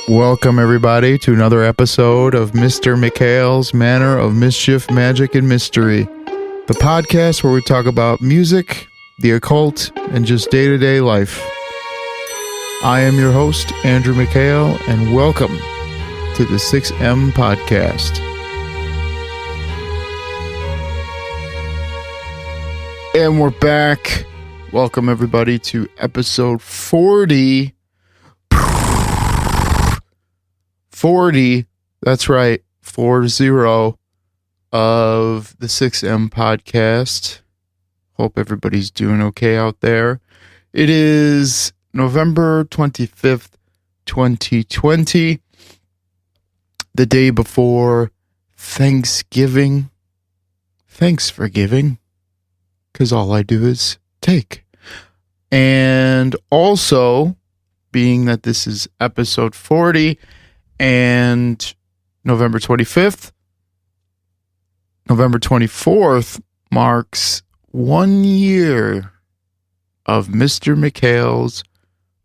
Welcome, everybody, to another episode of Mr. Mikhail's Manor of Mischief, Magic, and Mystery, the podcast where we talk about music, the occult, and just day-to-day life. I am your host, Andrew Mikhail, and welcome to the 6M Podcast. And we're back. Welcome, everybody, to episode 40. 40, that's right, 40 of the 6M Podcast. Hope everybody's doing okay out there. It is November 25th, 2020, the day before Thanksgiving. Thanks for giving, because all I do is take. And also, being that this is episode 40, and November 25th, November 24th marks 1 year of Mr. Mikhail's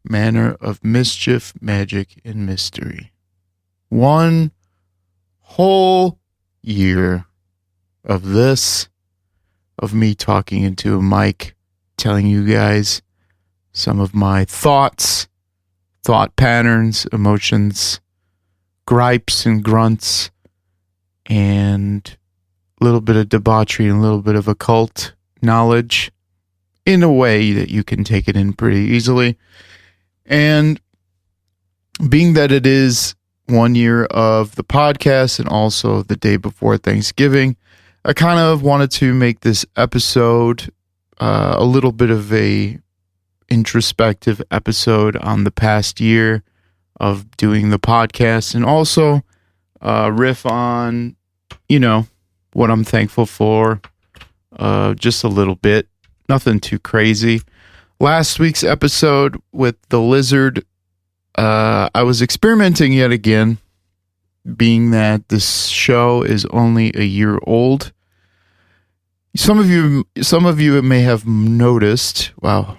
Manor of Mischief, Magic, and Mystery. 1 whole year of this, of me talking into a mic, telling you guys some of my thoughts, thought patterns, emotions, gripes and grunts, and a little bit of debauchery and a little bit of occult knowledge in a way that you can take it in pretty easily. And being that it is 1 year of the podcast and also the day before Thanksgiving, I kind of wanted to make this episode a little bit of a introspective episode on the past year of doing the podcast, and also riff on, what I'm thankful for, just a little bit, nothing too crazy. Last week's episode with the lizard, I was experimenting yet again, being that this show is only a year old. Some of you may have noticed, wow,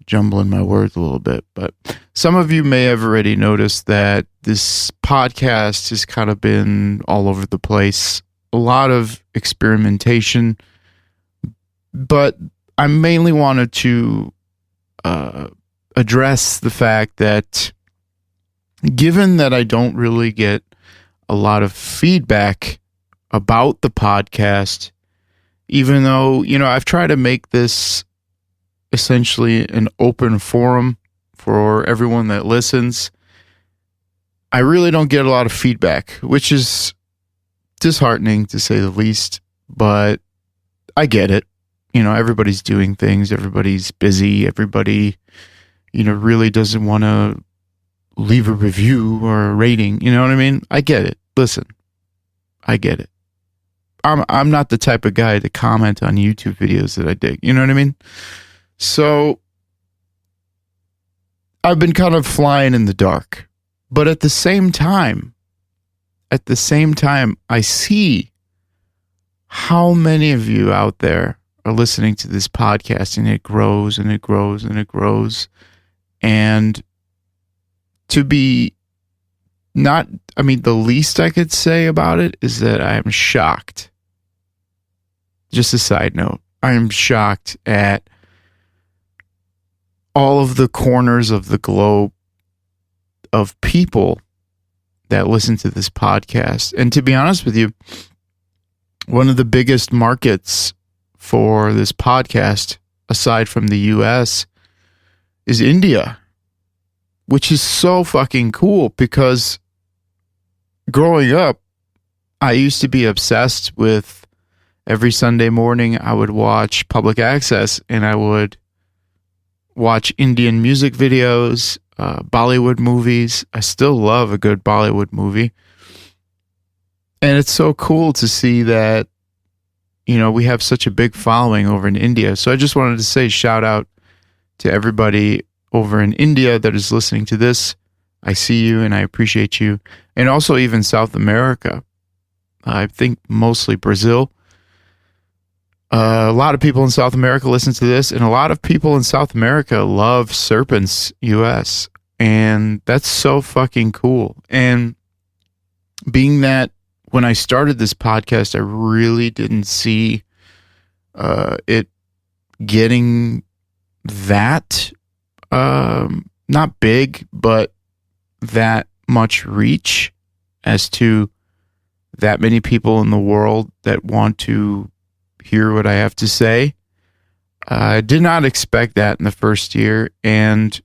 jumbling my words a little bit, but some of you may have already noticed that this podcast has kind of been all over the place, a lot of experimentation, but I mainly wanted to address the fact that given that I don't really get a lot of feedback about the podcast, even though, I've tried to make this essentially an open forum for everyone that listens, I really don't get a lot of feedback, which is disheartening to say the least, but I get it. Everybody's doing things, everybody's busy, everybody, really doesn't want to leave a review or a rating, you know what I mean? I get it. Listen, I get it. I'm not the type of guy to comment on YouTube videos that I dig, you know what I mean? So I've been kind of flying in the dark, but at the same time, I see how many of you out there are listening to this podcast, and it grows and it grows and it grows. And to be the least I could say about it is that I am shocked. Just a side note, I am shocked at all of the corners of the globe of people that listen to this podcast. And to be honest with you, one of the biggest markets for this podcast, aside from the US, is India, which is so fucking cool because growing up, I used to be obsessed with every Sunday morning I would watch public access, and I would watch Indian music videos, Bollywood movies. I still love a good Bollywood movie. And it's so cool to see that, we have such a big following over in India. So I just wanted to say shout out to everybody over in India that is listening to this. I see you and I appreciate you. And also even South America. I think mostly Brazil. A lot of people in South America listen to this, and a lot of people in South America love Serpents US. And that's so fucking cool. And being that when I started this podcast, I really didn't see it getting that, not big, but that much reach as to that many people in the world that want to hear what I have to say. I did not expect that in the first year. And,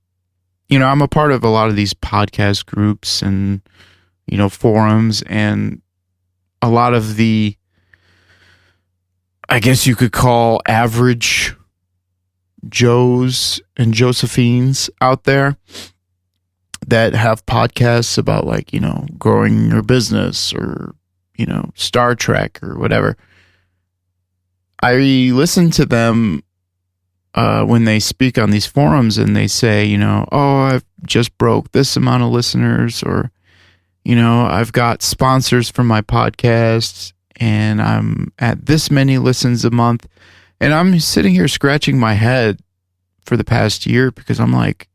you know, I'm a part of a lot of these podcast groups and, you know, forums, and a lot of the, I guess you could call average Joes and Josephines out there that have podcasts about, like, you know, growing your business or, you know, Star Trek or whatever. I listen to them when they speak on these forums, and they say, you know, oh, I've just broke this amount of listeners, or, you know, I've got sponsors for my podcast and I'm at this many listens a month. And I'm sitting here scratching my head for the past year, because I'm like,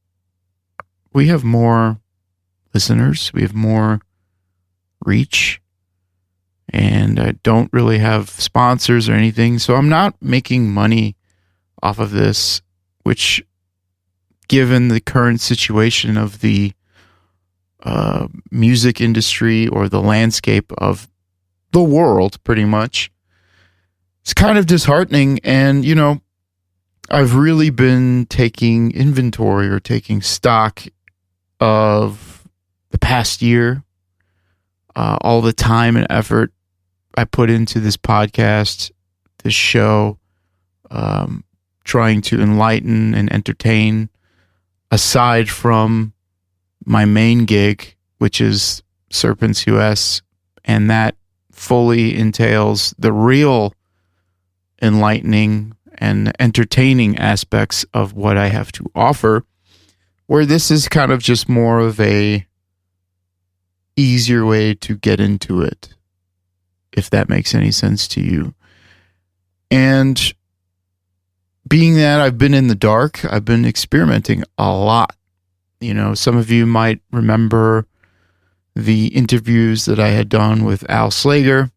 we have more listeners, we have more reach, and I don't really have sponsors or anything. So I'm not making money off of this, which, given the current situation of the music industry, or the landscape of the world, pretty much, it's kind of disheartening. And, you know, I've really been taking inventory, or taking stock of the past year, all the time and effort I put into this podcast, this show, trying to enlighten and entertain, aside from my main gig, which is Serpents US, and that fully entails the real enlightening and entertaining aspects of what I have to offer, where this is kind of just more of a easier way to get into it, if that makes any sense to you. And being that I've been in the dark, I've been experimenting a lot. You know, some of you might remember the interviews that I had done with Al Slager,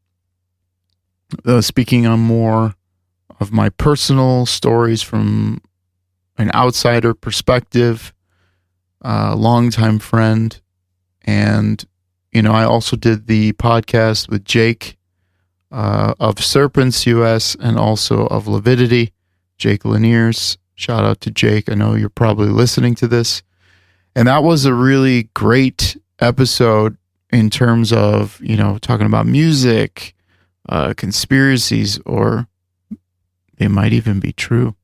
speaking on more of my personal stories from an outsider perspective, longtime friend. And, you know, I also did the podcast with Jake of Serpents US, and also of Levidity, Jake Laniers. Shout out to Jake. I know you're probably listening to this. And that was a really great episode in terms of, you know, talking about music, conspiracies, or they might even be true.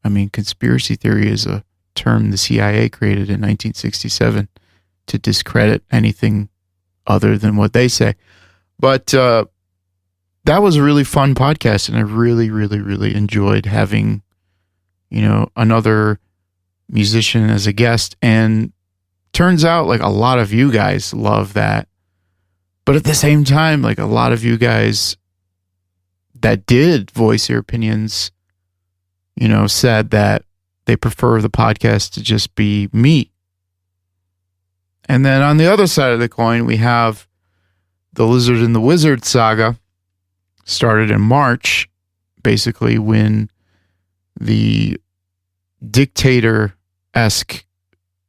I mean, conspiracy theory is a term the CIA created in 1967 to discredit anything other than what they say. But that was a really fun podcast, and I really, really, really enjoyed having, you know, another musician as a guest. And turns out, like, a lot of you guys love that. But at the same time, like, a lot of you guys that did voice your opinions, you know, said that they prefer the podcast to just be me. And then on the other side of the coin, we have the Lizard and the Wizard saga. Started in March, basically when the dictator-esque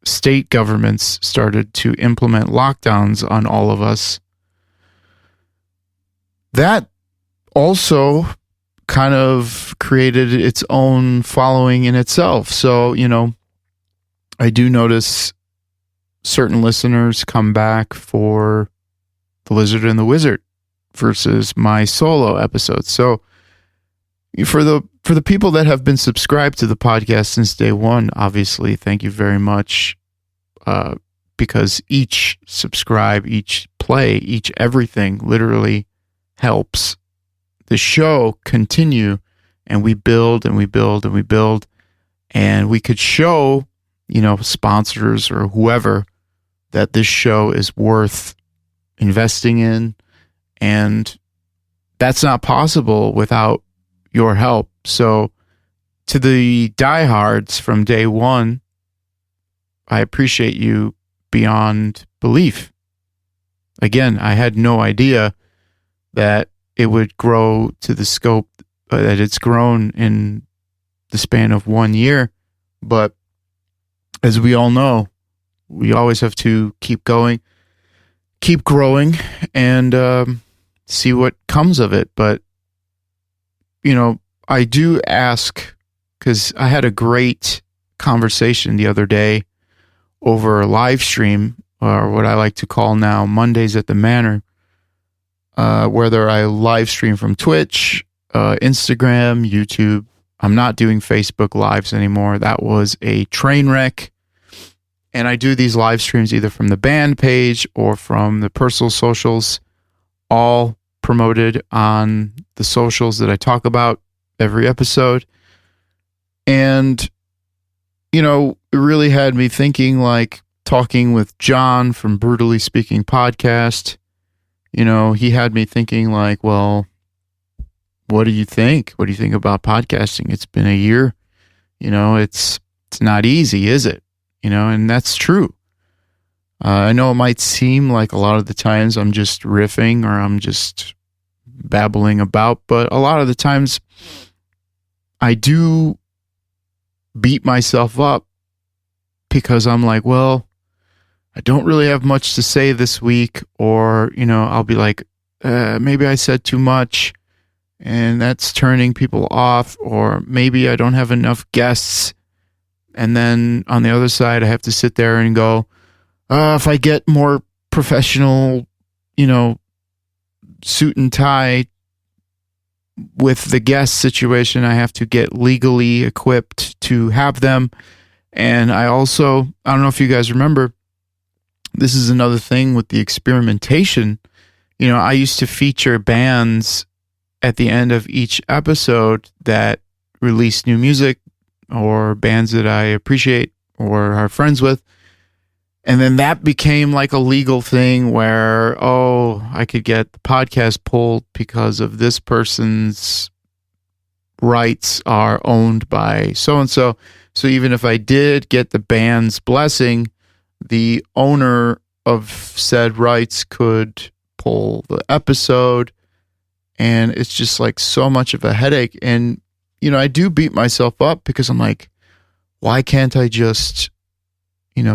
state governments started to implement lockdowns on all of us. That also kind of created its own following in itself. So, you know, I do notice certain listeners come back for The Lizard and the Wizard versus my solo episodes. So for the people that have been subscribed to the podcast since day one, obviously, thank you very much. Because each subscribe, each play, each everything literally helps the show continue, and we build and we build and we build, and we could show, you know, sponsors or whoever that this show is worth investing in. And that's not possible without your help. So to the diehards from day one, I appreciate you beyond belief. Again, I had no idea that it would grow to the scope that it's grown in the span of 1 year. But as we all know, we always have to keep going, keep growing, and see what comes of it. But, I do ask, because I had a great conversation the other day over a live stream, or what I like to call now Mondays at the Manor, whether I live stream from Twitch, Instagram, YouTube. I'm not doing Facebook Lives anymore. That was a train wreck. And I do these live streams either from the band page or from the personal socials, all promoted on the socials that I talk about every episode. And, it really had me thinking, like talking with John from Brutally Speaking Podcast. He had me thinking like, well, what do you think? What do you think about podcasting? It's been a year. It's not easy, is it? And that's true. I know it might seem like a lot of the times I'm just riffing or I'm just babbling about, but a lot of the times I do beat myself up because I'm like, well, I don't really have much to say this week, or, I'll be like, maybe I said too much and that's turning people off, or maybe I don't have enough guests. And then on the other side, I have to sit there and go, if I get more professional, suit and tie with the guest situation, I have to get legally equipped to have them. And I don't know if you guys remember, this is another thing with the experimentation. I used to feature bands at the end of each episode that release new music, or bands that I appreciate or are friends with. And then that became like a legal thing where, I could get the podcast pulled because of this person's rights are owned by so-and-so. So even if I did get the band's blessing, the owner of said rights could pull the episode. And it's just like so much of a headache. And I do beat myself up because I'm like, why can't I just,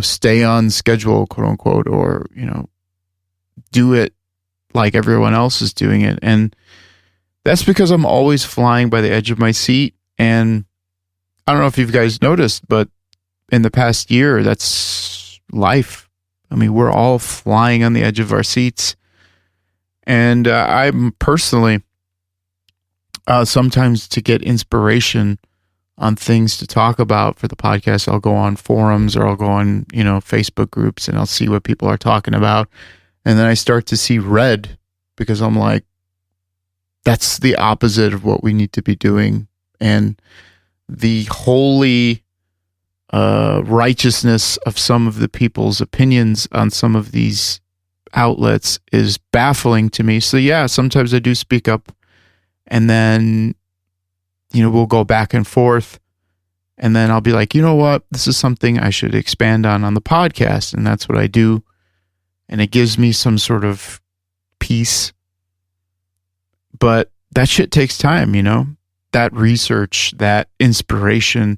stay on schedule, quote unquote, or, do it like everyone else is doing it? And that's because I'm always flying by the edge of my seat. And I don't know if you guys noticed, but in the past year, that's life. I mean, we're all flying on the edge of our seats. And I'm personally, sometimes to get inspiration on things to talk about for the podcast, I'll go on forums or I'll go on, Facebook groups, and I'll see what people are talking about. And then I start to see red because I'm like, that's the opposite of what we need to be doing. And the holy righteousness of some of the people's opinions on some of these outlets is baffling to me. So yeah, sometimes I do speak up, and then, we'll go back and forth, and then I'll be like, you know what, this is something I should expand on the podcast. And that's what I do. And it gives me some sort of peace. But that shit takes time, that research, that inspiration.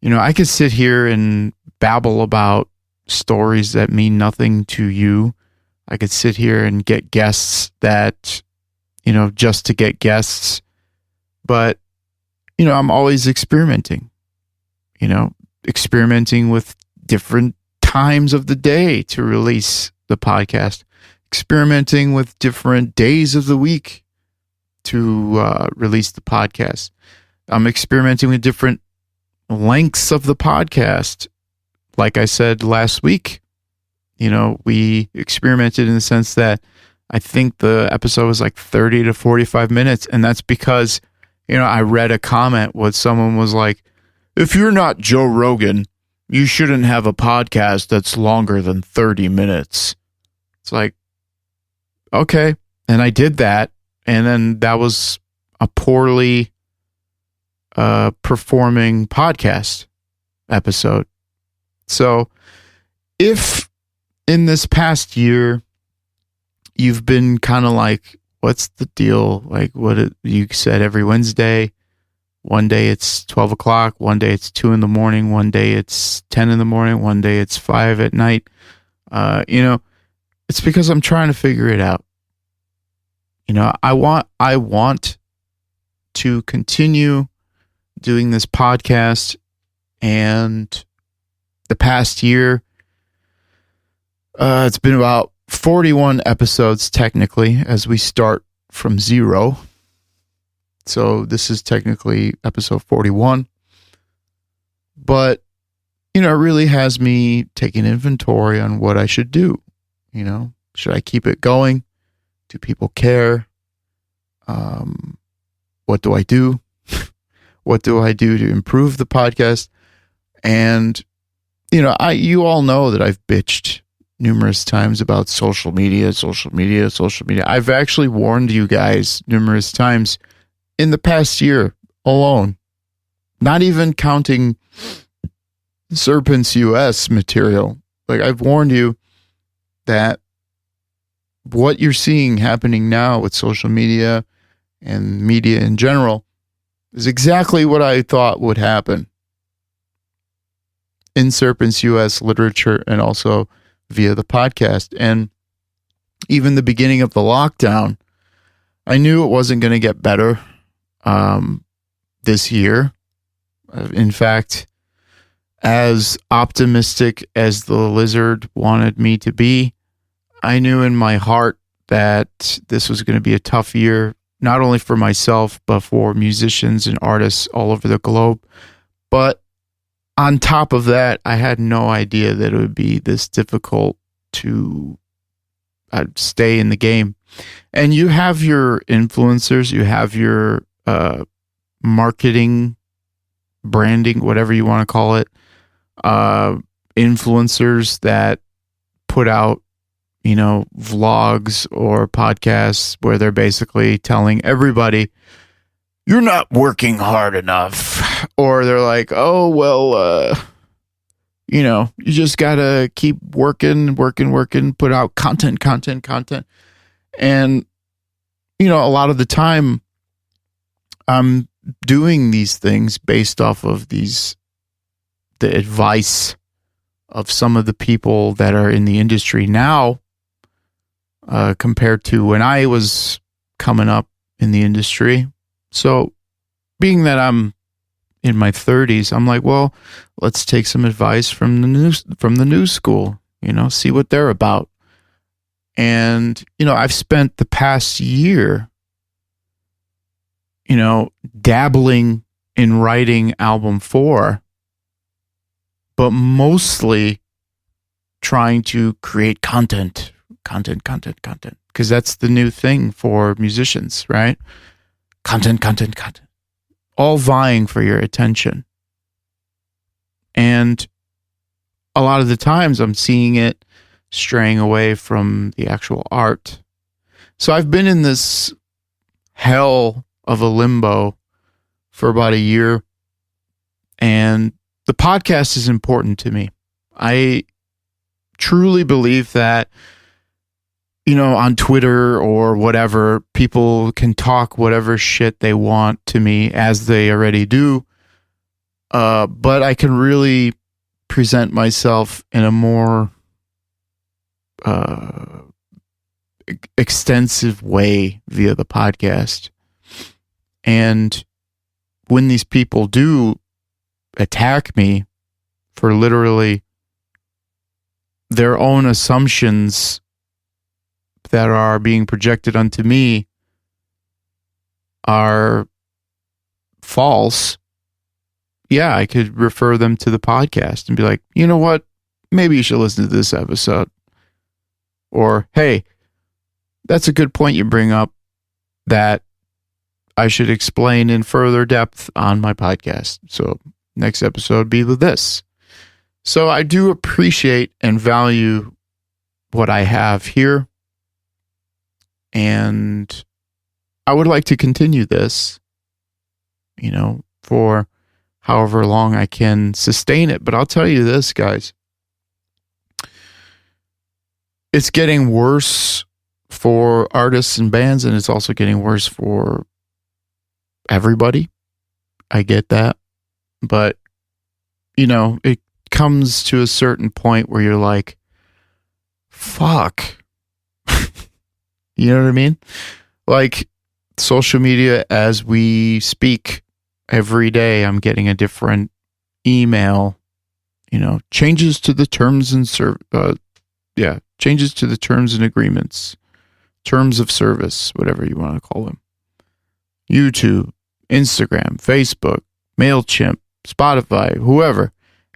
I could sit here and babble about stories that mean nothing to you. I could sit here and get guests that, just to get guests. But, I'm always experimenting, experimenting with different times of the day to release the podcast, experimenting with different days of the week to release the podcast. I'm experimenting with different lengths of the podcast. Like I said last week, we experimented in the sense that I think the episode was like 30 to 45 minutes. And that's because, I read a comment where someone was like, if you're not Joe Rogan, you shouldn't have a podcast that's longer than 30 minutes. It's like, okay. And I did that. And then that was a poorly performing podcast episode. So if in this past year, you've been kind of like, what's the deal? Like you said every Wednesday, one day it's 12 o'clock, one day it's 2 in the morning, one day it's 10 in the morning, one day it's 5 at night. It's because I'm trying to figure it out. I want to continue doing this podcast, and the past year, it's been about 41 episodes technically as we start from 0. So this is technically episode 41. But, it really has me taking inventory on what I should do. Should I keep it going? Do people care? What do I do? What do I do to improve the podcast? And, you all know that I've bitched numerous times about social media. I've actually warned you guys numerous times in the past year alone, not even counting Serpents US material. Like, I've warned you that what you're seeing happening now with social media and media in general is exactly what I thought would happen in Serpents US literature and also via the podcast. And even the beginning of the lockdown, I knew it wasn't going to get better this year. In fact, as optimistic as the lizard wanted me to be, I knew in my heart that this was going to be a tough year, not only for myself, but for musicians and artists all over the globe. But on top of that, I had no idea that it would be this difficult to stay in the game. And you have your influencers, you have your marketing, branding, whatever you want to call it, influencers that put out, vlogs or podcasts where they're basically telling everybody, you're not working hard enough. Or they're like, oh, well, you just got to keep working, put out content. And, a lot of the time I'm doing these things based off of the advice of some of the people that are in the industry now, compared to when I was coming up in the industry. So being that I'm in my 30s, I'm like, well, let's take some advice from the new school, see what they're about. And, I've spent the past year, dabbling in writing album 4, but mostly trying to create content, because that's the new thing for musicians, right? Content, all vying for your attention. And a lot of the times I'm seeing it straying away from the actual art. So I've been in this hell of a limbo for about a year, and the podcast is important to me. I truly believe that, on Twitter or whatever, people can talk whatever shit they want to me, as they already do. But I can really present myself in a more extensive way via the podcast. And when these people do attack me for literally their own assumptions that are being projected onto me are false, yeah, I could refer them to the podcast and be like, you know what? Maybe you should listen to this episode. Or, hey, that's a good point you bring up that I should explain in further depth on my podcast. So next episode be with this. So I do appreciate and value what I have here. And I would like to continue this, for however long I can sustain it. But I'll tell you this, guys. it's getting worse for artists and bands, and it's also getting worse for everybody. I get that. But, it comes to a certain point where you're like, fuck. You know what I mean? Like, social media, as we speak, every day I'm getting a different email, changes to the terms and changes to the terms and agreements, terms of service, whatever you want to call them. YouTube, Instagram, Facebook, MailChimp, Spotify, whoever.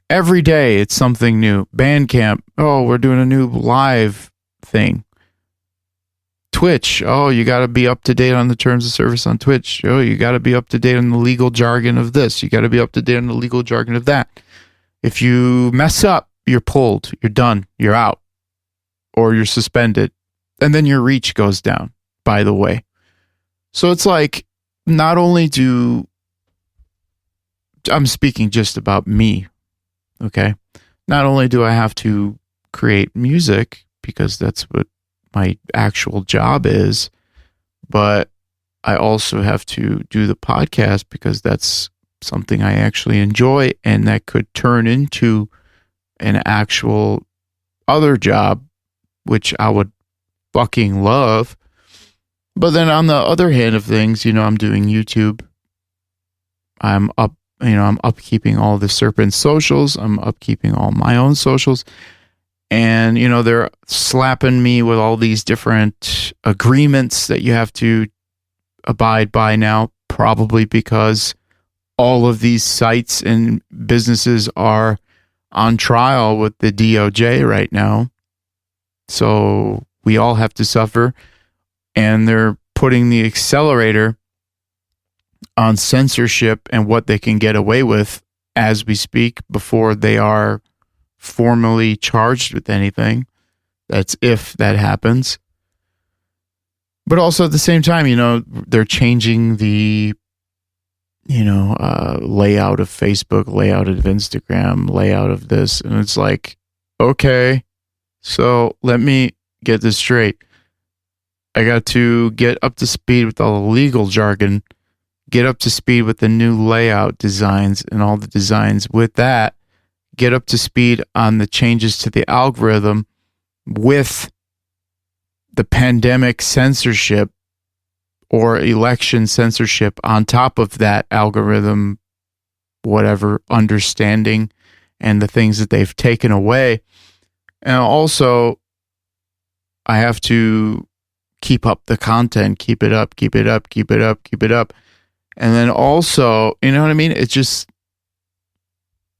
Every day it's something new. Bandcamp, oh, we're doing a new live thing. Twitch, oh, you got to be up to date on the terms of service on Twitch. Oh, you got to be up to date on the legal jargon of this. You got to be up to date on the legal jargon of that. If you mess up, you're pulled, you're done, you're out, or you're suspended. And then your reach goes down, by the way. So it's like, not only I'm speaking just about me, okay? Not only do I have to create music, because that's what my actual job is, but I also have to do the podcast because that's something I actually enjoy, and that could turn into an actual other job, which I would fucking love. But then on the other hand of things, I'm doing YouTube. I'm upkeeping all the Serpent socials. I'm upkeeping all my own socials. And, they're slapping me with all these different agreements that you have to abide by now, probably because all of these sites and businesses are on trial with the DOJ right now. So we all have to suffer. And they're putting the accelerator on censorship and what they can get away with as we speak before they are formally charged with anything. That's if that happens. But also at the same time, they're changing the, layout of Facebook, layout of Instagram, layout of this. And it's like, okay, so let me get this straight. I got to get up to speed with all the legal jargon, get up to speed with the new layout designs and all the designs with that, get up to speed on the changes to the algorithm with the pandemic censorship or election censorship on top of that algorithm, whatever understanding and the things that they've taken away. And also, I have to keep up the content, keep it up. And then also, you know what I mean? It's just,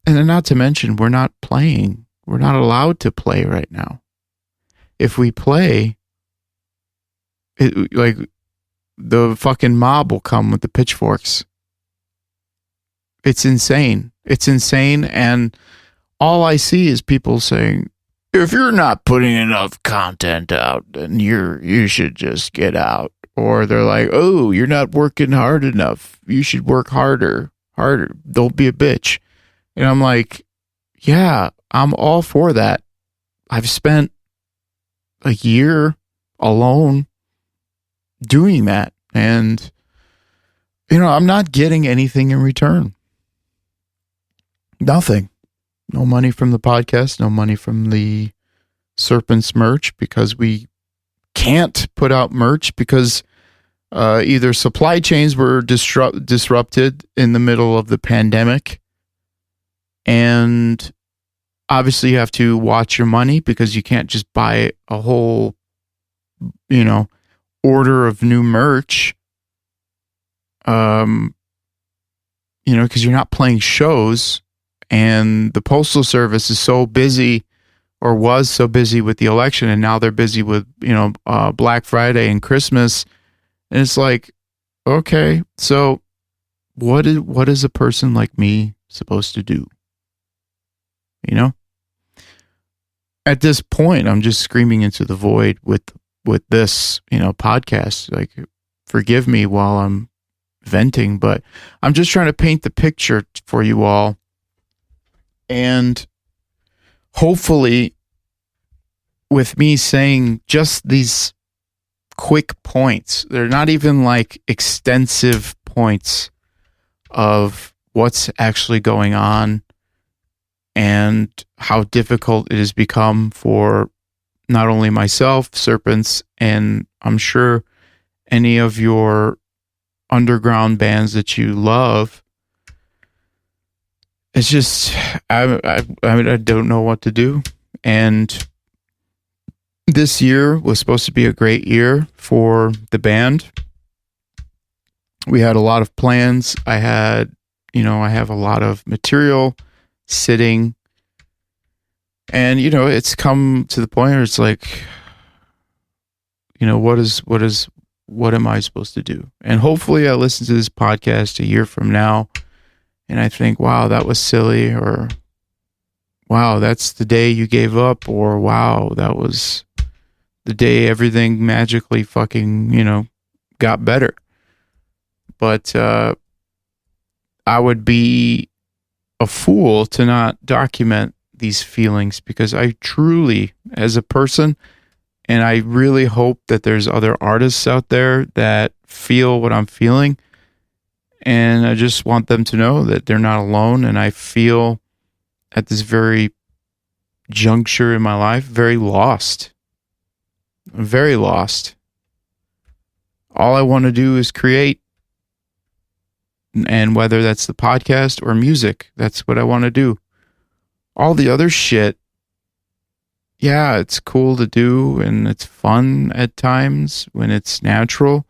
and then not to mention, we're not playing. We're not allowed to play right now. If we play, the fucking mob will come with the pitchforks. It's insane. And all I see is people saying, if you're not putting enough content out, then you should just get out. Or they're like, oh, you're not working hard enough. You should work harder. Don't be a bitch. And I'm like, yeah, I'm all for that. I've spent a year alone doing that. And, I'm not getting anything in return. Nothing. No money from the podcast, no money from the Serpents merch, because we can't put out merch because either supply chains were disrupted in the middle of the pandemic, and obviously you have to watch your money because you can't just buy a whole, order of new merch, because you're not playing shows. And the Postal Service is so busy, or was so busy with the election, and now they're busy with, Black Friday and Christmas. And it's like, okay, so what is a person like me supposed to do? At this point, I'm just screaming into the void with this, podcast. Like, forgive me while I'm venting, but I'm just trying to paint the picture for you all. And hopefully with me saying just these quick points. They're not even like extensive points of what's actually going on and how difficult it has become for not only myself, Serpents, and I'm sure any of your underground bands that you love. It's just, I don't know what to do. And this year was supposed to be a great year for the band. We had a lot of plans. I have a lot of material sitting. And, it's come to the point where it's like, what am I supposed to do? And hopefully I listen to this podcast a year from now and I think, wow, that was silly, or wow, that's the day you gave up, or wow, that was the day everything magically fucking, got better. But I would be a fool to not document these feelings, because I truly, as a person, and I really hope that there's other artists out there that feel what I'm feeling, and I just want them to know that they're not alone. And I feel at this very juncture in my life very lost. I'm very lost. All I want to do is create. And whether that's the podcast or music, that's what I want to do. All the other shit, yeah, it's cool to do and it's fun at times when it's natural.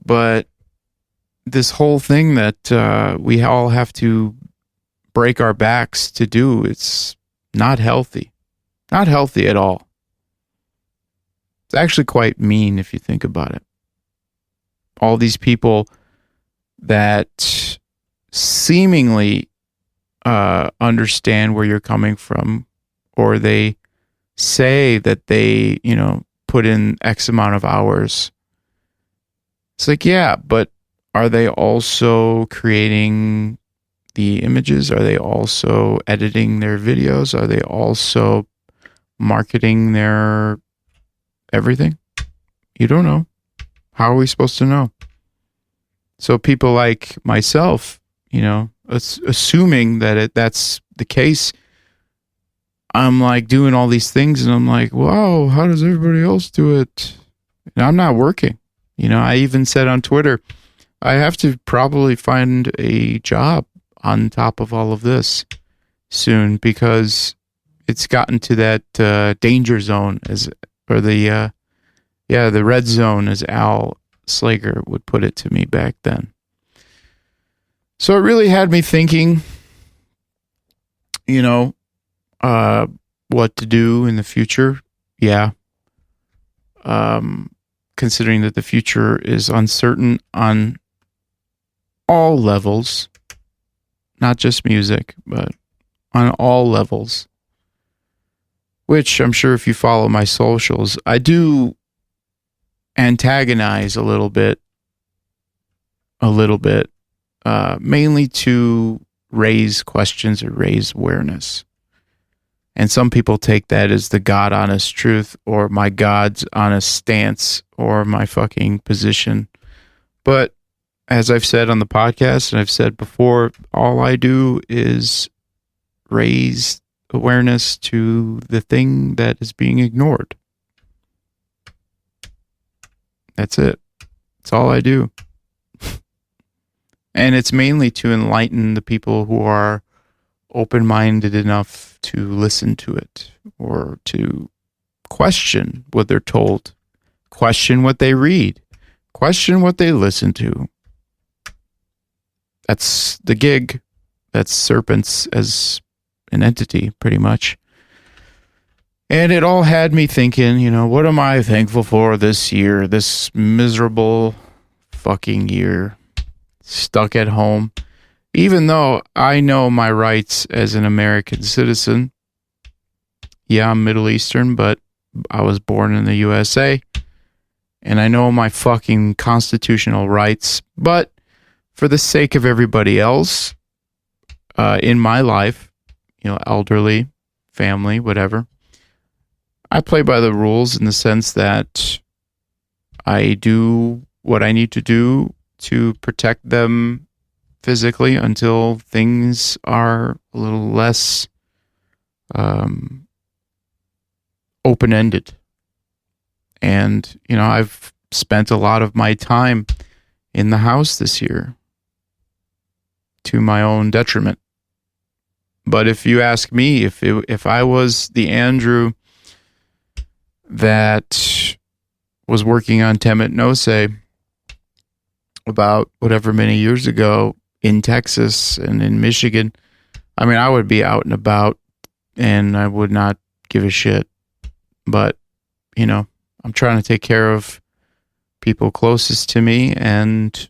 But this whole thing that we all have to break our backs to do, it's not healthy. Not healthy at all. It's actually quite mean if you think about it. All these people that seemingly understand where you're coming from, or they say that they, put in X amount of hours. It's like, yeah, but are they also creating the images? Are they also editing their videos? Are they also marketing their everything? You don't know. How are we supposed to know? So people like myself, assuming that that's the case, I'm like doing all these things and I'm like, wow, how does everybody else do it? And I'm not working. I even said on Twitter, I have to probably find a job on top of all of this soon, because it's gotten to that danger zone, the red zone, as Al Slager would put it to me back then. So it really had me thinking, what to do in the future. Yeah. Considering that the future is uncertain on all levels, not just music, but on all levels, which I'm sure if you follow my socials, I do antagonize a little bit, mainly to raise questions or raise awareness. And some people take that as the God honest truth, or my God's honest stance, or my fucking position. But as I've said on the podcast, and I've said before, all I do is raise awareness to the thing that is being ignored. That's it. That's all I do. And it's mainly to enlighten the people who are open-minded enough to listen to it, or to question what they're told, question what they read, question what they listen to. That's the gig. That's Serpents as an entity, pretty much. And it all had me thinking, what am I thankful for this year, this miserable fucking year, stuck at home? Even though I know my rights as an American citizen. Yeah, I'm Middle Eastern, but I was born in the USA. And I know my fucking constitutional rights. But for the sake of everybody else in my life, elderly, family, whatever, I play by the rules in the sense that I do what I need to do to protect them physically until things are a little less open-ended. And, I've spent a lot of my time in the house this year to my own detriment. But if you ask me, if I was the Andrew that was working on Temet Nose about whatever many years ago in Texas and in Michigan, I would be out and about and I would not give a shit. But, I'm trying to take care of people closest to me, and,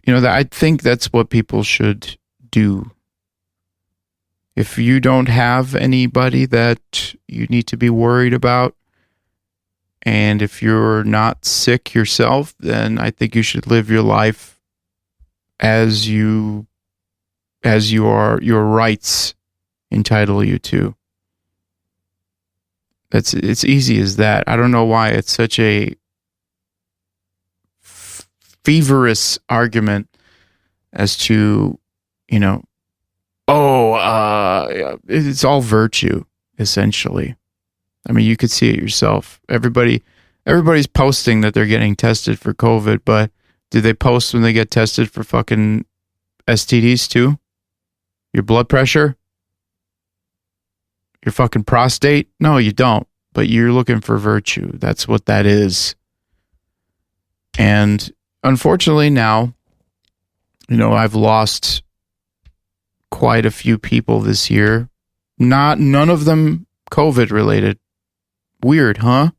I think that's what people should do. If you don't have anybody that you need to be worried about, and if you're not sick yourself, then I think you should live your life as your rights entitle you to. It's easy as that. I don't know why it's such a feverish argument as to, it's all virtue, essentially. You could see it yourself. Everybody's posting that they're getting tested for COVID, but do they post when they get tested for fucking STDs too? Your blood pressure? Your fucking prostate? No, you don't. But you're looking for virtue. That's what that is. And unfortunately now, I've lost quite a few people this year. None of them COVID related. Weird, huh?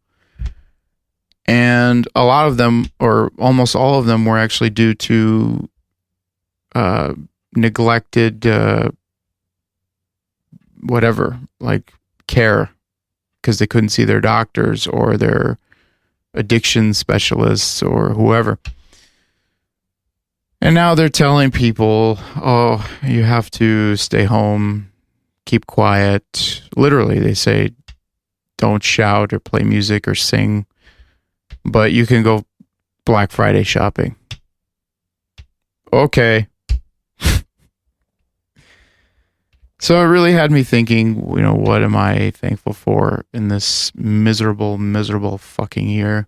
And a lot of them, or almost all of them, were actually due to neglected care, because they couldn't see their doctors or their addiction specialists or whoever. And now they're telling people, oh, you have to stay home, keep quiet. Literally, they say, don't shout or play music or sing, but you can go Black Friday shopping. Okay. So it really had me thinking, what am I thankful for in this miserable, miserable fucking year,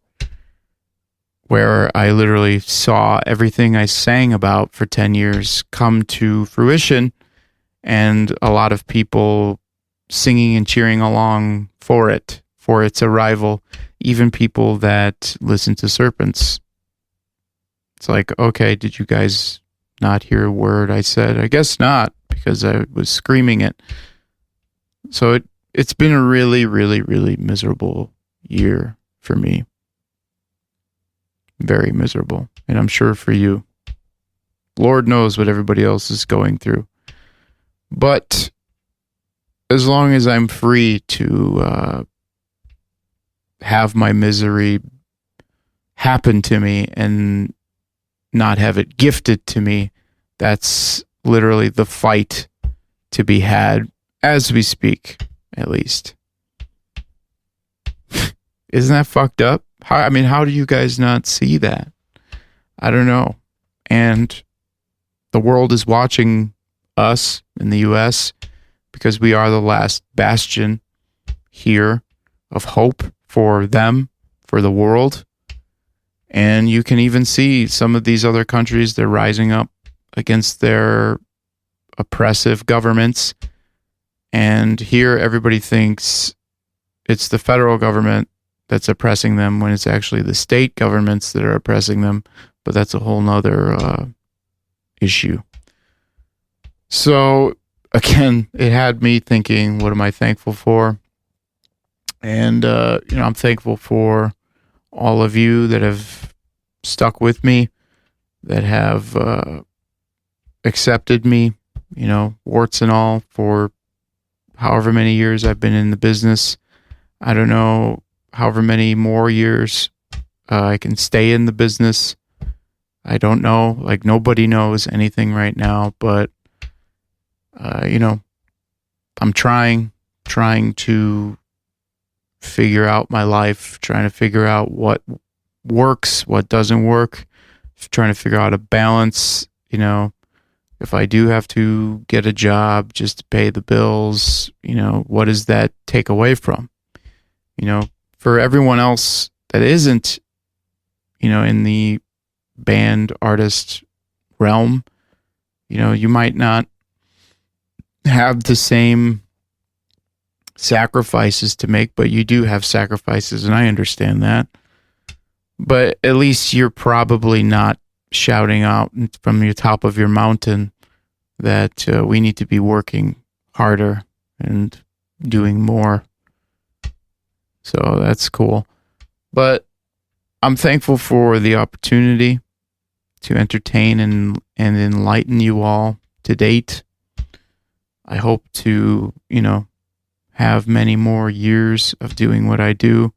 where I literally saw everything I sang about for 10 years come to fruition, and a lot of people singing and cheering along for its arrival, even people that listen to Serpents. It's like, okay, did you guys not hear a word I said? I guess not, because I was screaming it. So it's been a really, really, really miserable year for me. Very miserable. And I'm sure for you. Lord knows what everybody else is going through. But as long as I'm free to have my misery happen to me and not have it gifted to me, that's literally the fight to be had as we speak, at least. Isn't that fucked up? How do you guys not see that? I don't know. And the world is watching us in the US because we are the last bastion here of hope for them, for the world. And you can even see some of these other countries, they're rising up against their oppressive governments. And here everybody thinks it's the federal government that's oppressing them when it's actually the state governments that are oppressing them. But that's a whole nother issue. So again, it had me thinking, what am I thankful for? And, I'm thankful for all of you that have stuck with me, that have accepted me, warts and all, for however many years I've been in the business. I don't know however many more years I can stay in the business. I don't know. Like, nobody knows anything right now, but, I'm trying to figure out my life, trying to figure out what works, what doesn't work, trying to figure out a balance, if I do have to get a job just to pay the bills, what does that take away from? For everyone else that isn't, in the band artist realm, you might not have the same sacrifices to make, but you do have sacrifices, and I understand that. But at least you're probably not shouting out from the top of your mountain that we need to be working harder and doing more. So that's cool. But I'm thankful for the opportunity to entertain and enlighten you all to date. I hope to, have many more years of doing what I do.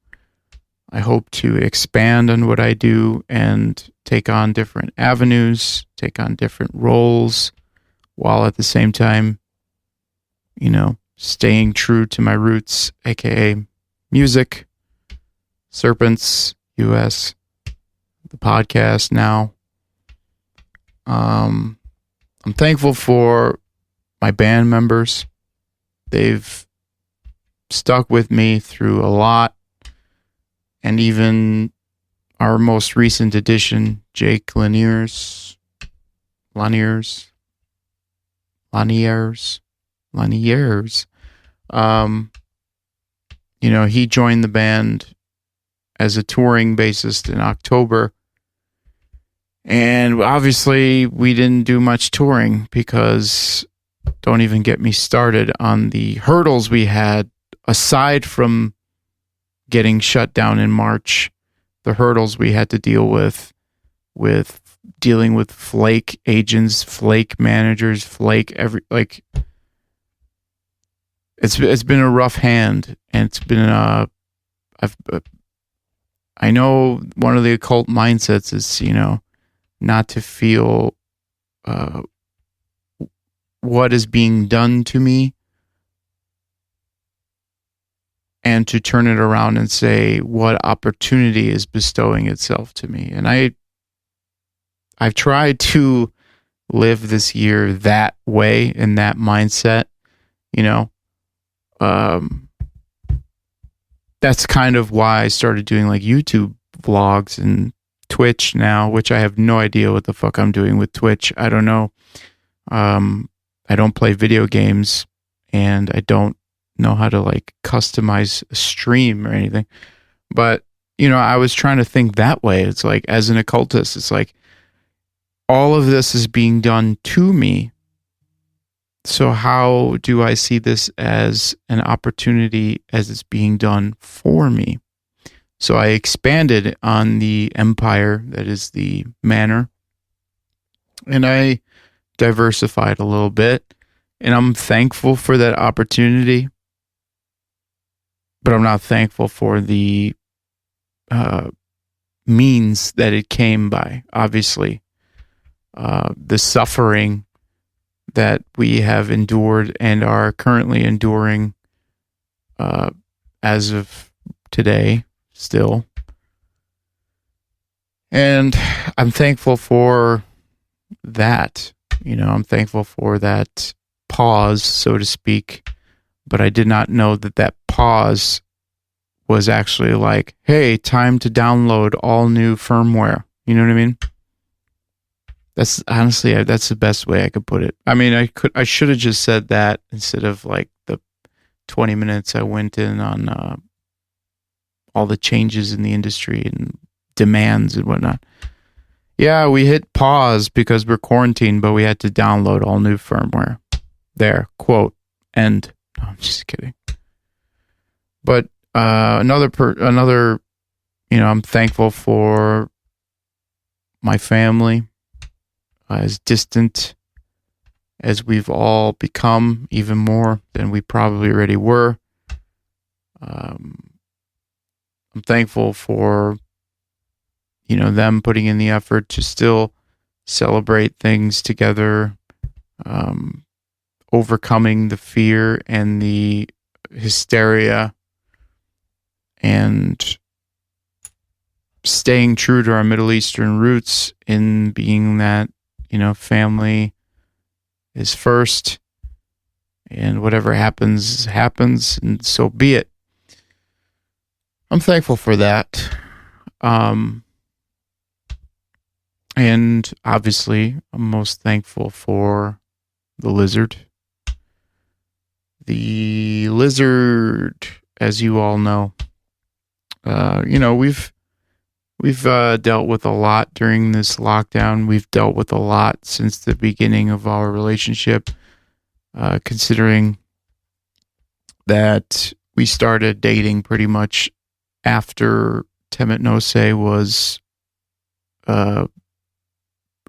I hope to expand on what I do and take on different avenues, take on different roles, while at the same time, staying true to my roots, aka music, Serpents US, the podcast now. I'm thankful for my band members. They've stuck with me through a lot. And even our most recent addition, Jake Laniers, he joined the band as a touring bassist in October. And obviously we didn't do much touring because don't even get me started on the hurdles we had aside from getting shut down in March, the hurdles we had to deal with dealing with flake agents, flake managers, it's been a rough hand, and it's been I know one of the occult mindsets is, not to feel what is being done to me, and to turn it around and say what opportunity is bestowing itself to me. And I've tried to live this year that way, in that mindset, that's kind of why I started doing like YouTube vlogs and Twitch now, which I have no idea what the fuck I'm doing with Twitch. I don't know. I don't play video games, and I don't know how to like customize a stream or anything. But, I was trying to think that way. It's like, as an occultist, it's like all of this is being done to me. So how do I see this as an opportunity as it's being done for me? So I expanded on the empire that is the Manor, and I diversified a little bit, and I'm thankful for that opportunity, but I'm not thankful for the means that it came by. Obviously, the suffering that we have endured and are currently enduring as of today still. And I'm thankful for that. I'm thankful for that pause, so to speak. But I did not know that pause was actually like, hey, time to download all new firmware. You know what I mean? That's honestly, that's the best way I could put it. I mean, I should have just said that instead of like the 20 minutes I went in on all the changes in the industry and demands and whatnot. Yeah, we hit pause because we're quarantined, but we had to download all new firmware. There, quote, end. No, I'm just kidding. But another, I'm thankful for my family. As distant as we've all become, even more than we probably already were. I'm thankful for, them putting in the effort to still celebrate things together, overcoming the fear and the hysteria and staying true to our Middle Eastern roots in being that, family is first, and whatever happens, happens, and so be it. I'm thankful for that. And obviously, I'm most thankful for the lizard. The lizard, as you all know, we've dealt with a lot during this lockdown. We've dealt with a lot since the beginning of our relationship, considering that we started dating pretty much after Temet Nose was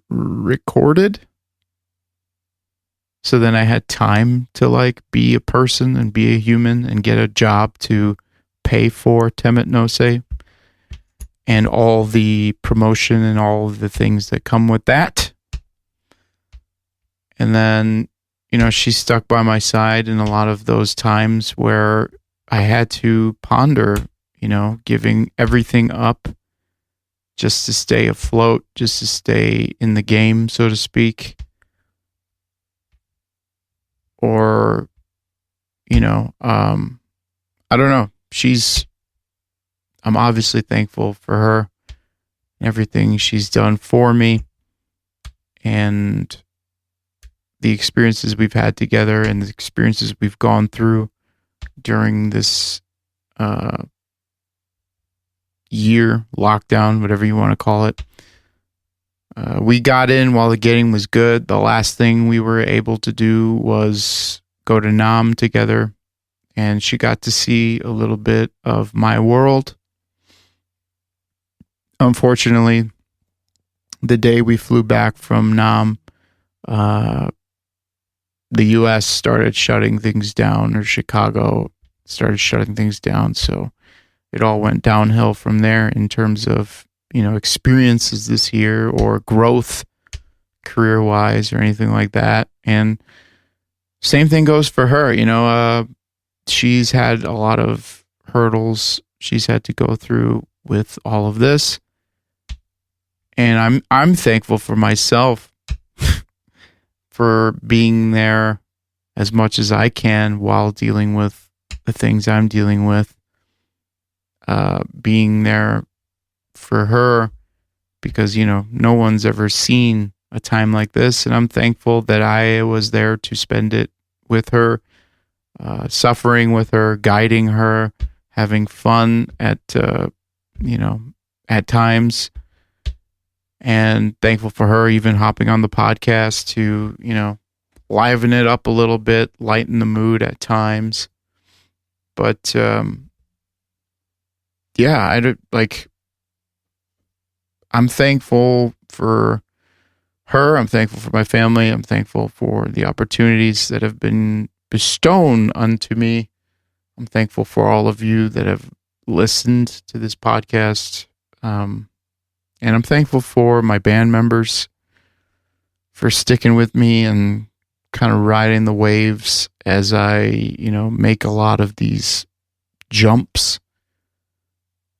recorded. So then I had time to be a person and be a human and get a job to pay for Temet Nose and all the promotion and all of the things that come with that. And then, she stuck by my side in a lot of those times where I had to ponder, giving everything up just to stay afloat, just to stay in the game, so to speak. Or, I don't know. I'm obviously thankful for her, everything she's done for me, and the experiences we've had together and the experiences we've gone through during this year, lockdown, whatever you want to call it. We got in while the getting was good. The last thing we were able to do was go to Nam together, and she got to see a little bit of my world. Unfortunately, the day we flew back from Nam, the U.S. started shutting things down, or Chicago started shutting things down. So it all went downhill from there in terms of, experiences this year or growth career-wise or anything like that. And same thing goes for her. She's had a lot of hurdles she's had to go through with all of this. And I'm thankful for myself for being there as much as I can while dealing with the things I'm dealing with. Being there for her because, no one's ever seen a time like this. And I'm thankful that I was there to spend it with her, suffering with her, guiding her, having fun at times. And thankful for her even hopping on the podcast to, liven it up a little bit, lighten the mood at times. But, I'm thankful for her. I'm thankful for my family. I'm thankful for the opportunities that have been bestowed unto me. I'm thankful for all of you that have listened to this podcast. And I'm thankful for my band members for sticking with me and kind of riding the waves as I, make a lot of these jumps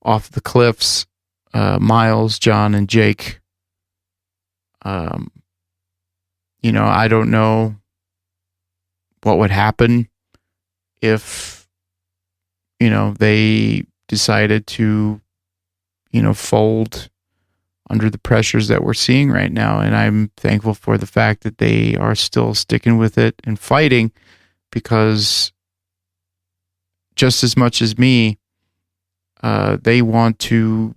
off the cliffs. Miles, John, and Jake. I don't know what would happen if, they decided to, fold under the pressures that we're seeing right now. And I'm thankful for the fact that they are still sticking with it and fighting, because just as much as me, they want to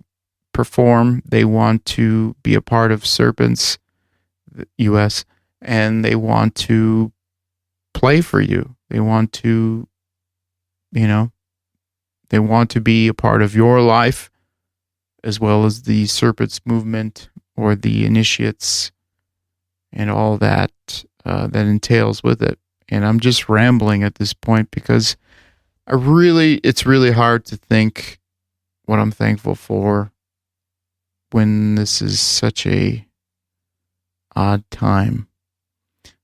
perform, they want to be a part of Serpents US, and they want to play for you. They want to, they want to be a part of your life, as well as the Serpents movement or the initiates and all that that entails with it. And I'm just rambling at this point because it's really hard to think what I'm thankful for when this is such a odd time,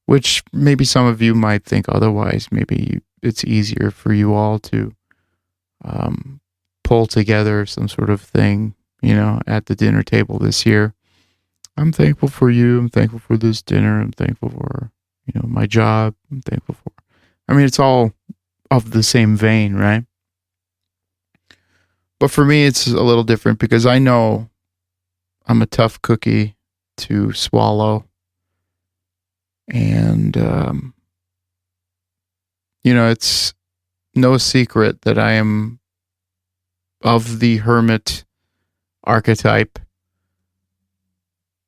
which maybe some of you might think otherwise. Maybe it's easier for you all to pull together some sort of thing, at the dinner table this year. I'm thankful for you. I'm thankful for this dinner. I'm thankful for, my job. I'm thankful for, it's all of the same vein, right? But for me, it's a little different because I know I'm a tough cookie to swallow. And, it's no secret that I am of the hermit archetype.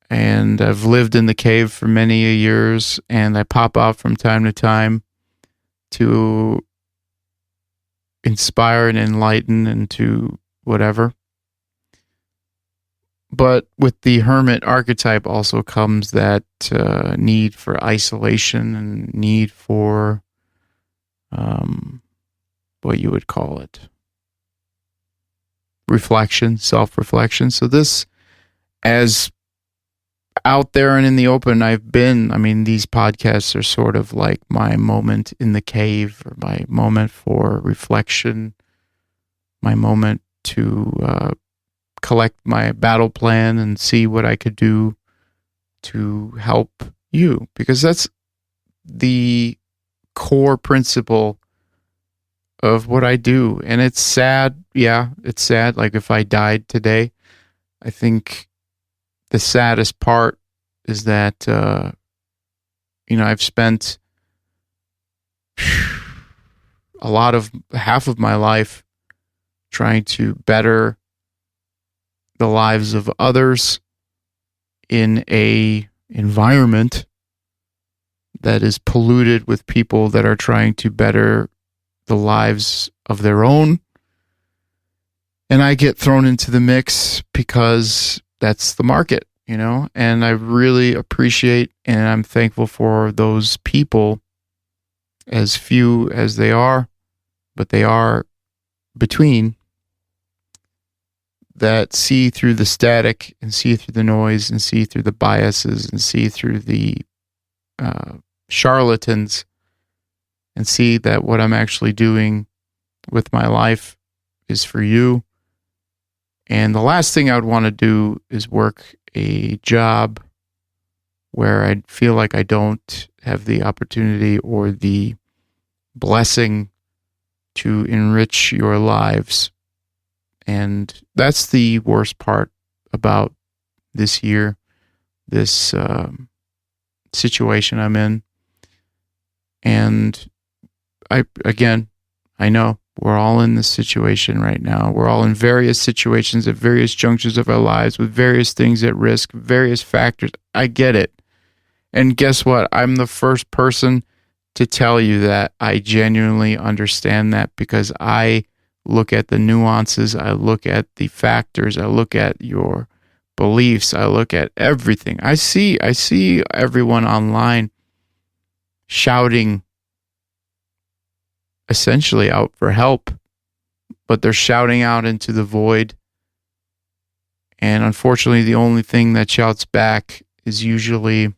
And I've lived in the cave for many years, and I pop out from time to time to inspire and enlighten and to whatever. But with the hermit archetype also comes that need for isolation and need for what you would call it, reflection, self-reflection. So this, as out there and in the open I've been, these podcasts are sort of like my moment in the cave, or my moment for reflection, my moment to collect my battle plan and see what I could do to help you, because that's the core principle of what I do. And it's sad. Yeah, it's sad. Like if I died today, I think the saddest part is that, I've spent half of my life trying to better the lives of others in a environment that is polluted with people that are trying to better the lives of their own. And I get thrown into the mix because that's the market, and I really appreciate and I'm thankful for those people, as few as they are, but they are between, that see through the static and see through the noise and see through the biases and see through the charlatans and see that what I'm actually doing with my life is for you. And the last thing I would want to do is work a job where I feel like I don't have the opportunity or the blessing to enrich your lives. And that's the worst part about this year, this situation I'm in. And I know we're all in this situation right now. We're all in various situations at various junctures of our lives with various things at risk, various factors. I get it. And guess what? I'm the first person to tell you that I genuinely understand that, because I look at the nuances, I look at the factors, I look at your beliefs, I look at everything. I see everyone online shouting essentially out for help, but they're shouting out into the void. And unfortunately, the only thing that shouts back is usually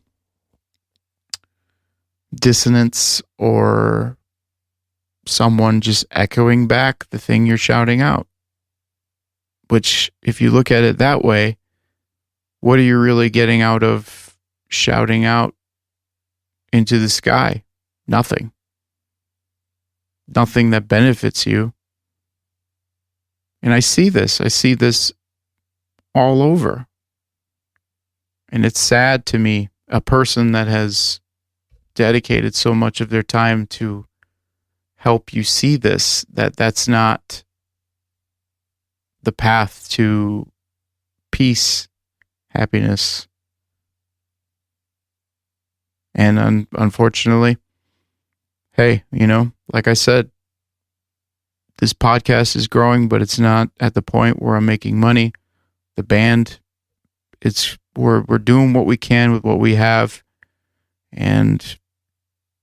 dissonance or someone just echoing back the thing you're shouting out. Which, if you look at it that way, what are you really getting out of shouting out into the sky? Nothing. Nothing that benefits you. And I see this all over. And it's sad to me, a person that has dedicated so much of their time to help you see this, that's not the path to peace, happiness. And unfortunately, hey, like I said, this podcast is growing, but it's not at the point where I'm making money. The band, we're doing what we can with what we have. And,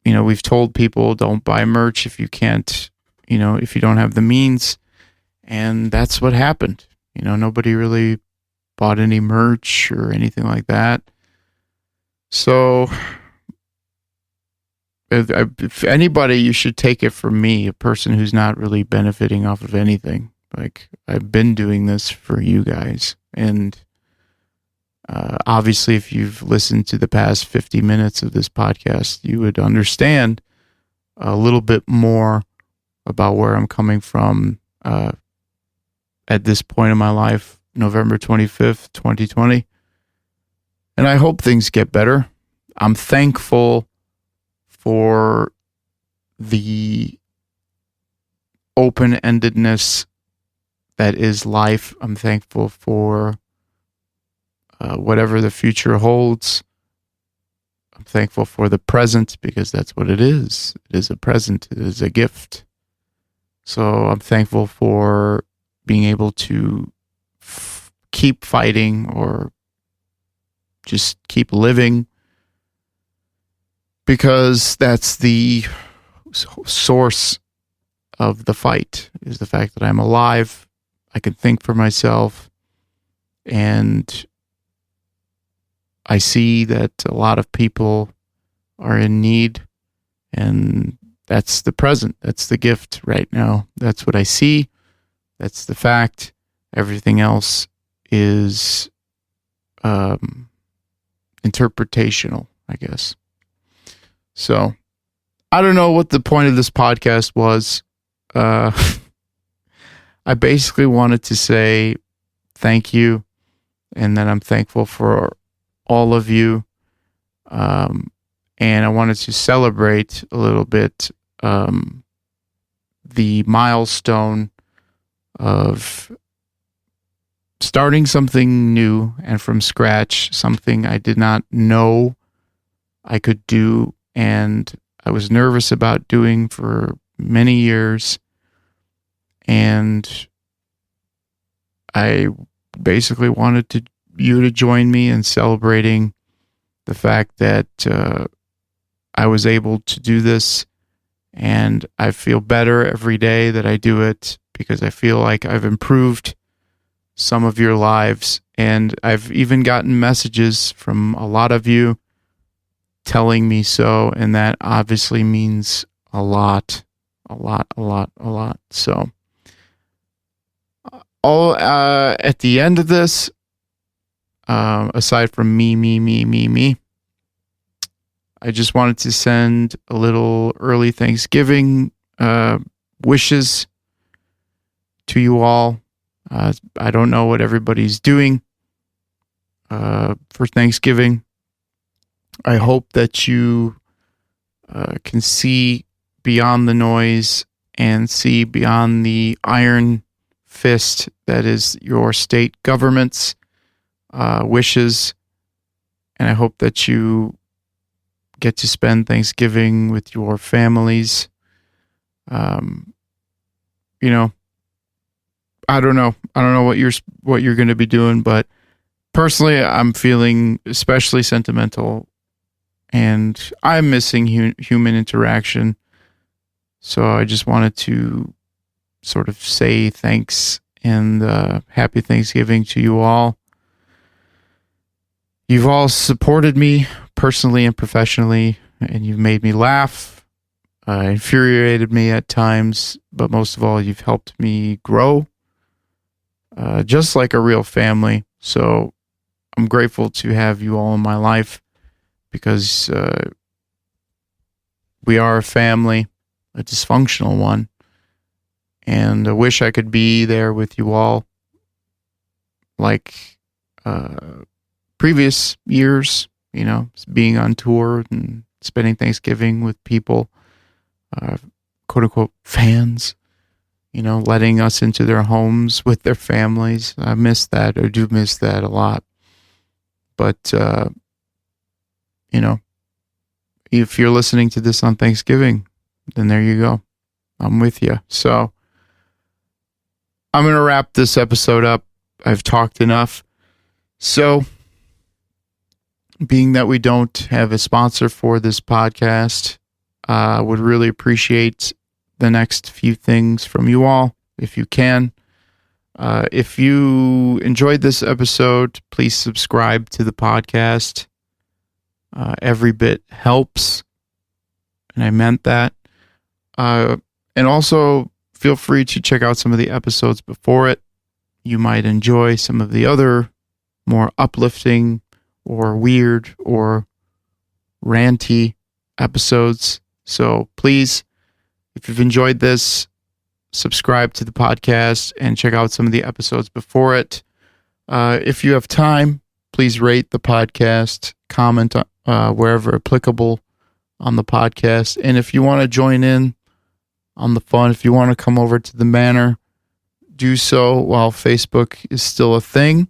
we've told people don't buy merch if you can't, if you don't have the means. And that's what happened. Nobody really bought any merch or anything like that. So if anybody, you should take it from me, a person who's not really benefiting off of anything. Like, I've been doing this for you guys. And obviously, if you've listened to the past 50 minutes of this podcast, you would understand a little bit more about where I'm coming from at this point in my life, November 25th, 2020. And I hope things get better. I'm thankful for the open-endedness that is life. I'm thankful for whatever the future holds. I'm thankful for the present because that's what it is. It is a present. It is a gift. So I'm thankful for being able to keep fighting or just keep living, because that's the source of the fight, is the fact that I'm alive. I can think for myself, and I see that a lot of people are in need, and that's the present. That's the gift right now. That's what I see. That's the fact. Everything else is interpretational, I guess. So, I don't know what the point of this podcast was. I basically wanted to say thank you, and that I'm thankful for all of you. And I wanted to celebrate a little bit the milestone of starting something new and from scratch, something I did not know I could do, and I was nervous about doing for many years. And I basically wanted you to join me in celebrating the fact that I was able to do this, and I feel better every day that I do it, because I feel like I've improved some of your lives. And I've even gotten messages from a lot of you telling me so, and that obviously means a lot. So, at the end of this, aside from me, I just wanted to send a little early Thanksgiving wishes to you all. I don't know what everybody's doing for Thanksgiving. I hope that you can see beyond the noise and see beyond the iron fist that is your state government's wishes. And I hope that you get to spend Thanksgiving with your families. I don't know what you're going to be doing, but personally, I'm feeling especially sentimental, and I'm missing human interaction. So I just wanted to sort of say thanks and happy Thanksgiving to you all. You've all supported me personally and professionally, and you've made me laugh, infuriated me at times, but most of all, you've helped me grow, just like a real family. So I'm grateful to have you all in my life, because we are a family, a dysfunctional one, and I wish I could be there with you all like previous years, being on tour and spending Thanksgiving with people, quote unquote fans, letting us into their homes with their families. I miss that, or do miss that a lot. But, if you're listening to this on Thanksgiving, then there you go. I'm with you. So I'm going to wrap this episode up. I've talked enough. So, being that we don't have a sponsor for this podcast, I would really appreciate the next few things from you all, if you can. If you enjoyed this episode, please subscribe to the podcast. Every bit helps, and I meant that. And also feel free to check out some of the episodes before it. You might enjoy some of the other more uplifting or weird or ranty episodes. So please, if you've enjoyed this, subscribe to the podcast and check out some of the episodes before it. If you have time, please rate the podcast, comment wherever applicable on the podcast. And if you want to join in on the fun, if you want to come over to the Manor, do so while Facebook is still a thing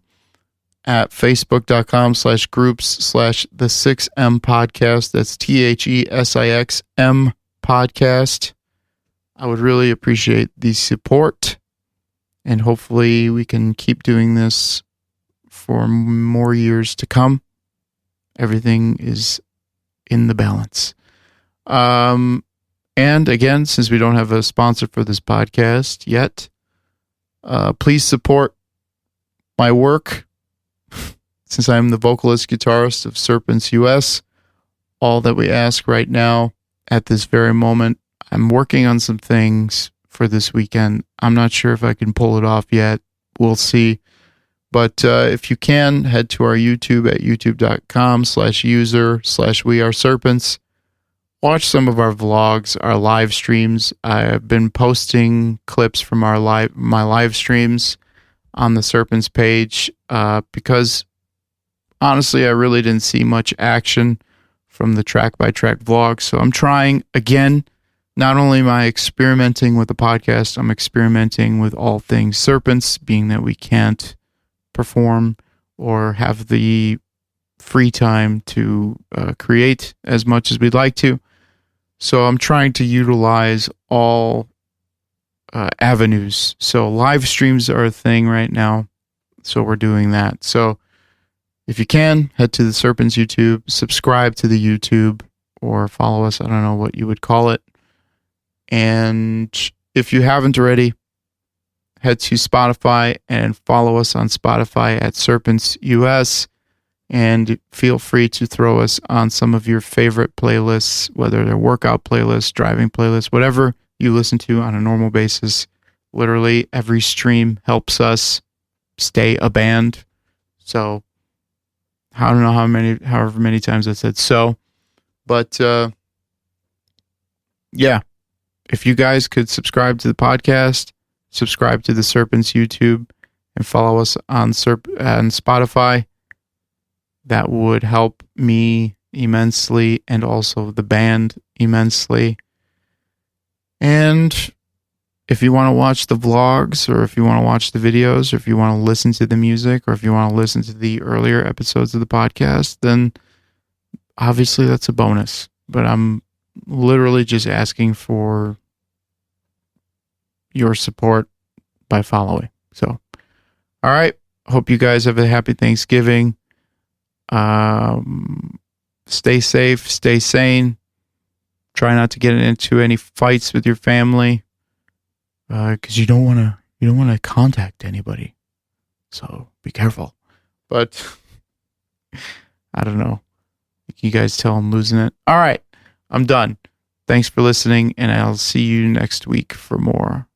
at facebook.com/groups/the6M podcast. That's THESIXM podcast. I would really appreciate the support, and hopefully we can keep doing this for more years to come. Everything is in the balance. And again, since we don't have a sponsor for this podcast yet, please support my work. Since I'm the vocalist guitarist of Serpents US, all that we ask right now at this very moment, I'm working on some things for this weekend. I'm not sure if I can pull it off yet. We'll see. But if you can, head to our YouTube at youtube.com/user/weareserpents. Watch some of our vlogs, our live streams. I've been posting clips from my live streams on the Serpents page because honestly, I really didn't see much action from the track-by-track vlog. So I'm trying, again, not only am I experimenting with the podcast, I'm experimenting with all things Serpents, being that we can't perform or have the free time to create as much as we'd like to. So I'm trying to utilize all avenues. So live streams are a thing right now. So we're doing that. So if you can, head to the Serpents YouTube, subscribe to the YouTube, or follow us. I don't know what you would call it. And if you haven't already, head to Spotify and follow us on Spotify at Serpents US. And feel free to throw us on some of your favorite playlists, whether they're workout playlists, driving playlists, whatever you listen to on a normal basis. Literally, every stream helps us stay a band. So, I don't know however many times I said so. But, yeah. If you guys could subscribe to the podcast, subscribe to the Serpents YouTube, and follow us on Spotify, that would help me immensely and also the band immensely. And if you want to watch the vlogs, or if you want to watch the videos, or if you want to listen to the music, or if you want to listen to the earlier episodes of the podcast, then obviously that's a bonus. But I'm literally just asking for your support by following. So, all right. Hope you guys have a happy Thanksgiving. Stay safe, stay sane. Try not to get into any fights with your family, because you don't want to contact anybody. So be careful. But I don't know. You guys tell I'm losing it. All right, I'm done. Thanks for listening, and I'll see you next week for more.